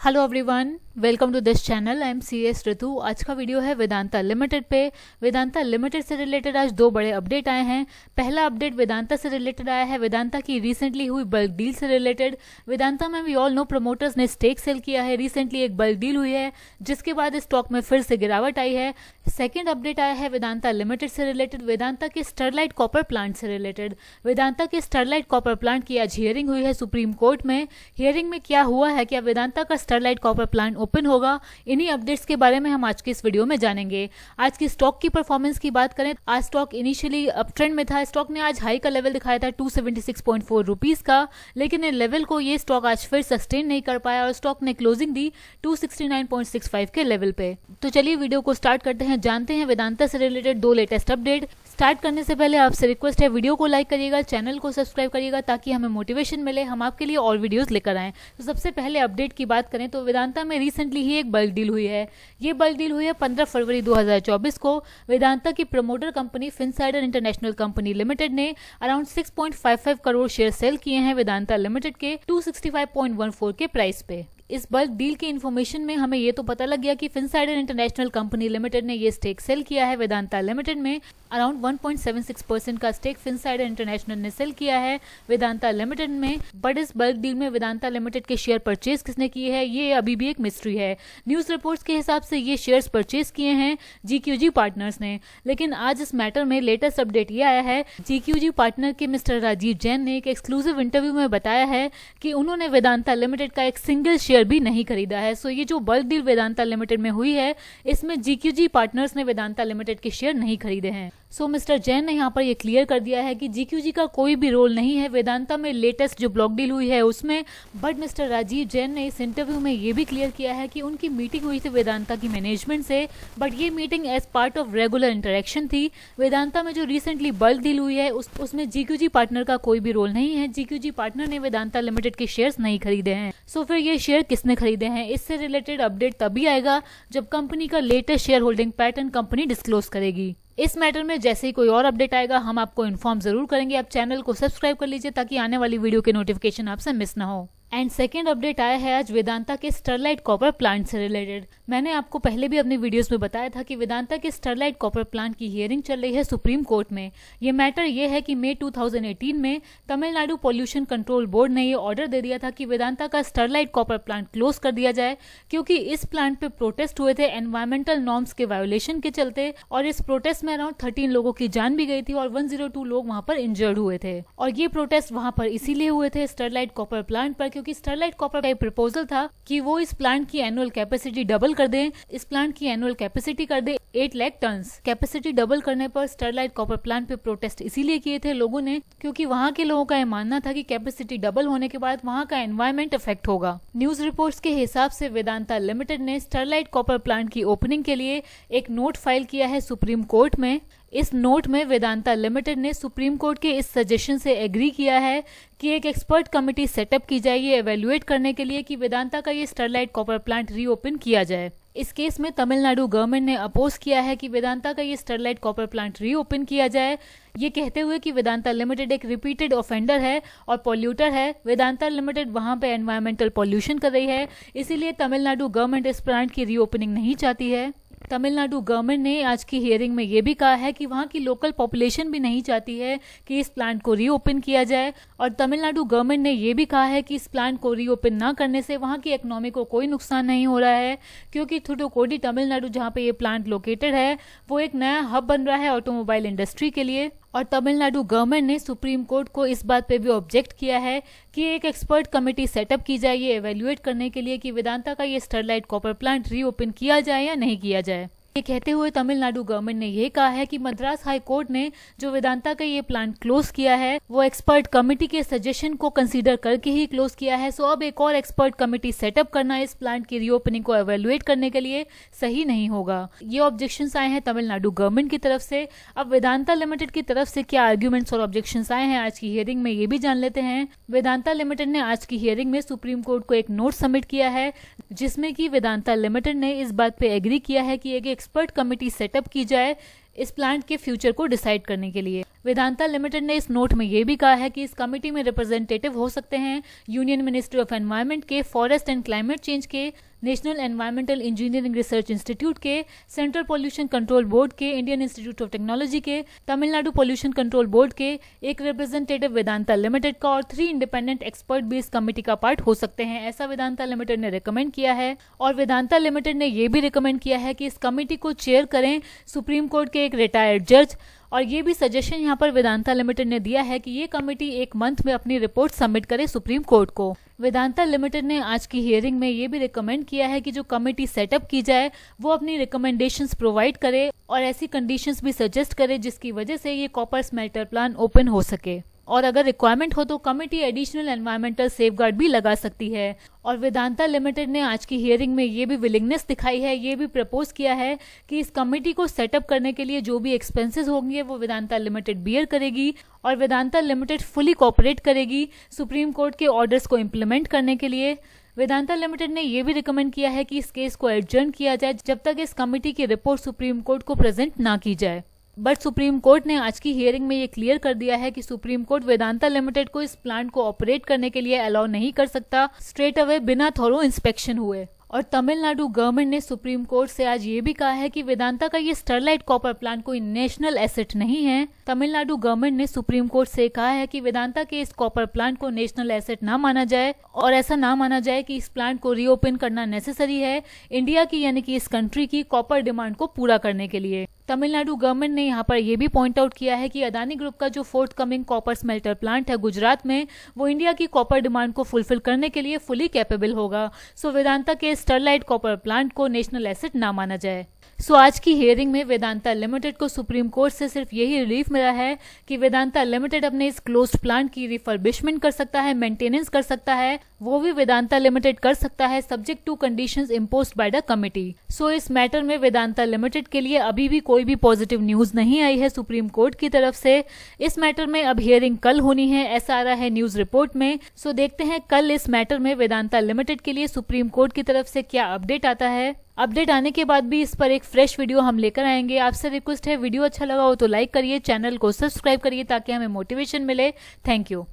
Hello everyone, welcome to this channel. I am C S Ritu. आज का video है Vedanta limited पे। वेदांता लिमिटेड से रिलेटेड आज दो बड़े अपडेट आए हैं। पहला अपडेट वेदांता से रिलेटेड आया है, वेदांता की रिसेंटली हुई बल्क डील से रिलेटेड। वेदांता में वी ऑल नो प्रमोटर्स ने स्टेक सेल किया है। रिसेंटली एक बल्क डील हुई है जिसके बाद स्टॉक में फिर से गिरावट आई है। सेकेंड अपडेट आया है वेदांता लिमिटेड से रिलेटेड, वेदांता के स्टरलाइट कॉपर प्लांट से रिलेटेड। वेदांता के स्टरलाइट कॉपर प्लांट की आज हियरिंग हुई है सुप्रीम कोर्ट में। हियरिंग में क्या हुआ है, क्या वेदांता का स्टरलाइट कॉपर प्लांट ओपन होगा, इन्हीं अपडेट्स के बारे में हम आज की इस वीडियो में जानेंगे। आज की स्टॉक की परफॉर्मेंस की बात करें, आज स्टॉक इनिशियली अप ट्रेंड में था। स्टॉक ने आज हाई का लेवल दिखाया था 276.4 रुपीज का, लेकिन इन लेवल को ये स्टॉक आज फिर सस्टेन नहीं कर पाया और स्टॉक ने क्लोजिंग दी 269.65 के लेवल पे। तो चलिए वीडियो को स्टार्ट करते हैं, जानते हैं वेदांता से रिलेटेड दो लेटेस्ट अपडेट। स्टार्ट करने से पहले आपसे रिक्वेस्ट है, वीडियो को लाइक करिएगा, चैनल को सब्सक्राइब करिएगा ताकि हमें मोटिवेशन मिले, हम आपके लिए और वीडियोस लेकर आएं। तो सबसे पहले अपडेट की बात करें तो वेदांता में रिसेंटली ही एक बल्क डील हुई है। ये बल्क डील हुई है 15 फरवरी 2024 को। वेदांता की promoter company फिनसाइडर international company limited ने अराउंड 6.55 करोड़ शेयर सेल किए हैं वेदांता लिमिटेड के 265.14 के प्राइस पे। इस बल्क डील की इन्फॉर्मेशन में हमें ये तो पता लग गया कि फिनसाइडर इंटरनेशनल कंपनी लिमिटेड ने ये स्टेक सेल किया है वेदांता लिमिटेड में। अराउंड 1.76% का स्टेक फिनसाइडर इंटरनेशनल ने सेल किया है वेदांता लिमिटेड में। बट इस बल्क डील में वेदांता लिमिटेड के शेयर परचेज किसने किए हैं, ये अभी भी एक मिस्ट्री है। न्यूज रिपोर्ट्स के हिसाब से ये शेयर्स परचेज किए हैं GQG पार्टनर्स ने, लेकिन आज इस मैटर में लेटेस्ट अपडेट ये आया है। GQG पार्टनर के मिस्टर राजीव जैन ने एक एक्सक्लूसिव इंटरव्यू में बताया है कि उन्होंने वेदांता लिमिटेड का एक सिंगल शेयर भी नहीं खरीदा है। सो ये जो बल्क डील वेदांता लिमिटेड में हुई है, इसमें GQG पार्टनर्स ने वेदांता लिमिटेड के शेयर नहीं खरीदे हैं। सो मिस्टर जैन ने यहाँ पर ये क्लियर कर दिया है कि GQG का कोई भी रोल नहीं है वेदांता में लेटेस्ट जो ब्लॉक डील हुई है उसमें। बट मिस्टर राजीव जैन ने इस इंटरव्यू में ये भी क्लियर किया है कि उनकी मीटिंग हुई थी वेदांता की मैनेजमेंट से, बट ये meeting as part of regular interaction थी। वेदांता में जो रिसेंटली बल्क डील हुई है उसमें GQG पार्टनर का कोई भी रोल नहीं है। GQG पार्टनर ने वेदांता लिमिटेड के शेयर्स नहीं खरीदे हैं। सो फिर ये शेयर किसने खरीदे हैं, इससे रिलेटेड अपडेट तभी आएगा जब कंपनी का latest share holding pattern company disclose करेगी। इस मैटर में जैसे ही कोई और अपडेट आएगा हम आपको इन्फॉर्म जरूर करेंगे। आप चैनल को सब्सक्राइब कर लीजिए ताकि आने वाली वीडियो के नोटिफिकेशन आपसे मिस ना हो। एंड सेकेंड अपडेट आया है आज वेदांता के स्टरलाइट कॉपर प्लांट से रिलेटेड। मैंने आपको पहले भी अपनी वीडियोस में बताया था कि वेदांता के स्टरलाइट कॉपर प्लांट की हियरिंग चल रही है सुप्रीम कोर्ट में। ये मैटर ये है कि मई 2018 में तमिलनाडु पॉल्यूशन कंट्रोल बोर्ड ने ये ऑर्डर दे दिया था कि वेदांता का स्टरलाइट कॉपर प्लांट क्लोज कर दिया जाए, क्योंकि इस प्लांट पे प्रोटेस्ट हुए थे एनवायरमेंटल नॉर्म्स के वायोलेशन के चलते, और इस प्रोटेस्ट में अराउंड 13 लोगों की जान भी गई थी और 102 लोग वहां पर इंजर्ड हुए थे। और ये प्रोटेस्ट वहां पर इसीलिए हुए थे स्टरलाइट कॉपर प्लांट पर, क्योंकि स्टरलाइट कॉपर का प्रपोजल था कि वो इस प्लांट की एनुअल कैपेसिटी डबल कर दे। इस प्लांट की एनुअल कैपेसिटी कर दे 8 लाख टन। कैपेसिटी डबल करने पर स्टरलाइट कॉपर प्लांट पे प्रोटेस्ट इसीलिए किए थे लोगों ने, क्योंकि वहां के लोगों का यह मानना था कि कैपेसिटी डबल होने के बाद वहां का एनवायरमेंट इफेक्ट होगा। न्यूज रिपोर्ट्स के हिसाब से वेदांता लिमिटेड ने स्टरलाइट कॉपर प्लांट की ओपनिंग के लिए एक नोट फाइल किया है सुप्रीम कोर्ट में। इस नोट में वेदांता लिमिटेड ने सुप्रीम कोर्ट के इस सजेशन से एग्री किया है कि एक एक्सपर्ट कमेटी सेटअप की जाए ये एवेल्युएट करने के लिए कि वेदांता का ये स्टरलाइट कॉपर प्लांट रीओपन किया जाए। इस केस में तमिलनाडु गवर्नमेंट ने अपोज किया है कि वेदांता का ये स्टरलाइट कॉपर प्लांट रीओपन किया जाए, ये कहते हुए कि वेदांता लिमिटेड एक रिपीटेड ऑफेंडर है और पॉल्यूटर है। वेदांता लिमिटेड वहां पे एनवायरमेंटल पॉल्यूशन कर रही है, इसीलिए तमिलनाडु गवर्नमेंट इस प्लांट की रीओपनिंग नहीं चाहती है। तमिलनाडु गवर्नमेंट ने आज की हियरिंग में ये भी कहा है कि वहां की लोकल पॉपुलेशन भी नहीं चाहती है कि इस प्लांट को रीओपन किया जाए, और तमिलनाडु गवर्नमेंट ने ये भी कहा है कि इस प्लांट को रीओपन ना करने से वहां की इकोनॉमी को कोई नुकसान नहीं हो रहा है, क्योंकि थुथुकुडी तमिलनाडु जहां पे ये प्लांट लोकेटेड है वो एक नया हब बन रहा है ऑटोमोबाइल इंडस्ट्री के लिए। और तमिलनाडु गवर्नमेंट ने सुप्रीम कोर्ट को इस बात पे भी ऑब्जेक्ट किया है कि एक एक्सपर्ट कमेटी सेटअप की जाए ये एवेल्युएट करने के लिए कि वेदांता का ये स्टरलाइट कॉपर प्लांट रीओपन किया जाए या नहीं किया जाए। ये कहते हुए तमिलनाडु गवर्नमेंट ने यह कहा है कि मद्रास हाई कोर्ट ने जो वेदांता का ये प्लांट क्लोज किया है वो एक्सपर्ट कमेटी के सजेशन को कंसीडर करके ही क्लोज किया है। सो अब एक और एक्सपर्ट कमेटी सेटअप करना इस प्लांट की रीओपनिंग को एवेल्युएट करने के लिए सही नहीं होगा। ये ऑब्जेक्शंस आए हैं तमिलनाडु गवर्नमेंट की तरफ से। अब वेदांता लिमिटेड की तरफ से क्या आर्ग्यूमेंट्स और ऑब्जेक्शंस आए हैं आज की हियरिंग में, ये भी जान लेते हैं। वेदांता लिमिटेड ने आज की हियरिंग में सुप्रीम कोर्ट को एक नोट सबमिट किया है जिसमें कि वेदांता लिमिटेड ने इस बात पे एग्री किया है कि एक एक्सपर्ट कमेटी सेटअप की जाए इस प्लांट के फ्यूचर को डिसाइड करने के लिए। वेदांता लिमिटेड ने इस नोट में ये भी कहा है कि इस कमेटी में रिप्रेजेंटेटिव हो सकते हैं यूनियन मिनिस्ट्री ऑफ एनवायरनमेंट के, फॉरेस्ट एंड क्लाइमेट चेंज के, national environmental engineering research institute के, सेंट्रल पोल्यूशन कंट्रोल बोर्ड के, इंडियन इंस्टीट्यूट ऑफ टेक्नोलॉजी के, तमिलनाडु पोल्यूशन कंट्रोल बोर्ड के, एक रिप्रेजेंटेटिव वेदांता लिमिटेड का और 3 इंडिपेंडेंट एक्सपर्ट भी इस कमेटी का पार्ट हो सकते हैं, ऐसा वेदांता लिमिटेड ने रिकमेंड किया है। और वेदांता लिमिटेड ने यह भी रिकमेंड किया है कि इस कमेटी को चेयर करें सुप्रीम कोर्ट के एक रिटायर्ड जज। और ये भी सजेशन यहाँ पर वेदांता लिमिटेड ने दिया है कि ये कमेटी 1 मंथ में अपनी रिपोर्ट सबमिट करे सुप्रीम कोर्ट को। वेदांता लिमिटेड ने आज की हियरिंग में ये भी रिकमेंड किया है कि जो कमेटी सेटअप की जाए वो अपनी रिकमेंडेशंस प्रोवाइड करे और ऐसी कंडीशंस भी सजेस्ट करे जिसकी वजह से ये कॉपर स्मेल्टर प्लांट ओपन हो सके, और अगर रिक्वायरमेंट हो तो कमेटी एडिशनल एनवायरमेंटल सेफगार्ड भी लगा सकती है। और वेदांता लिमिटेड ने आज की हियरिंग में ये भी विलिंगनेस दिखाई है, ये भी प्रपोज किया है कि इस कमेटी को सेटअप करने के लिए जो भी एक्सपेंसेस होंगे वो वेदांता लिमिटेड बियर करेगी और वेदांता लिमिटेड फुली कोऑपरेट करेगी सुप्रीम कोर्ट के ऑर्डर्स को इम्प्लीमेंट करने के लिए। वेदांता लिमिटेड ने यह भी रिकमेंड किया है कि इस केस को एडजर्न किया जाए जब तक इस कमेटी की रिपोर्ट सुप्रीम कोर्ट को प्रेजेंट ना की जाए। बट सुप्रीम कोर्ट ने आज की हियरिंग में ये क्लियर कर दिया है कि सुप्रीम कोर्ट वेदांता लिमिटेड को इस प्लांट को ऑपरेट करने के लिए अलाउ नहीं कर सकता स्ट्रेट अवे बिना थॉरो इंस्पेक्शन हुए। और तमिलनाडु गवर्नमेंट ने सुप्रीम कोर्ट से आज ये भी कहा है कि वेदांता का ये स्टरलाइट कॉपर प्लांट कोई नेशनल एसेट नहीं है। तमिलनाडु गवर्नमेंट ने सुप्रीम कोर्ट से कहा है कि वेदांता के इस कॉपर प्लांट को नेशनल एसेट ना माना जाए और ऐसा ना माना जाए कि इस प्लांट को रीओपन करना नेसेसरी है इंडिया की यानी कि इस कंट्री की कॉपर डिमांड को पूरा करने के लिए। तमिलनाडु गवर्नमेंट ने यहाँ पर यह भी पॉइंट आउट किया है कि अदानी ग्रुप का जो fourth coming copper smelter plant है गुजरात में वो इंडिया की कॉपर डिमांड को फुलफिल करने के लिए फुली कैपेबल होगा। सो वेदांता के स्टरलाइट कॉपर प्लांट को नेशनल एसेट ना माना जाए। सो आज की हियरिंग में वेदांता लिमिटेड को सुप्रीम कोर्ट से सिर्फ यही रिलीफ मिला है कि वेदांता लिमिटेड अपने इस क्लोज्ड प्लांट की रिफर्बिशमेंट कर सकता है, मेंटेनेंस कर सकता है, वो भी वेदांता लिमिटेड कर सकता है subject to conditions imposed by the committee. So इस मैटर में वेदांता लिमिटेड के लिए अभी भी कोई भी पॉजिटिव न्यूज नहीं आई है सुप्रीम कोर्ट की तरफ से। इस मैटर में अब हियरिंग कल होनी है, ऐसा आ रहा है न्यूज रिपोर्ट में। सो देखते हैं कल इस मैटर में वेदांता लिमिटेड के लिए सुप्रीम कोर्ट की तरफ से क्या अपडेट आता है। अपडेट आने के बाद भी इस पर एक फ्रेश वीडियो हम लेकर आएंगे। आपसे रिक्वेस्ट है वीडियो अच्छा लगा हो तो लाइक करिए, चैनल को सब्सक्राइब करिए ताकि हमें मोटिवेशन मिले। Thank you.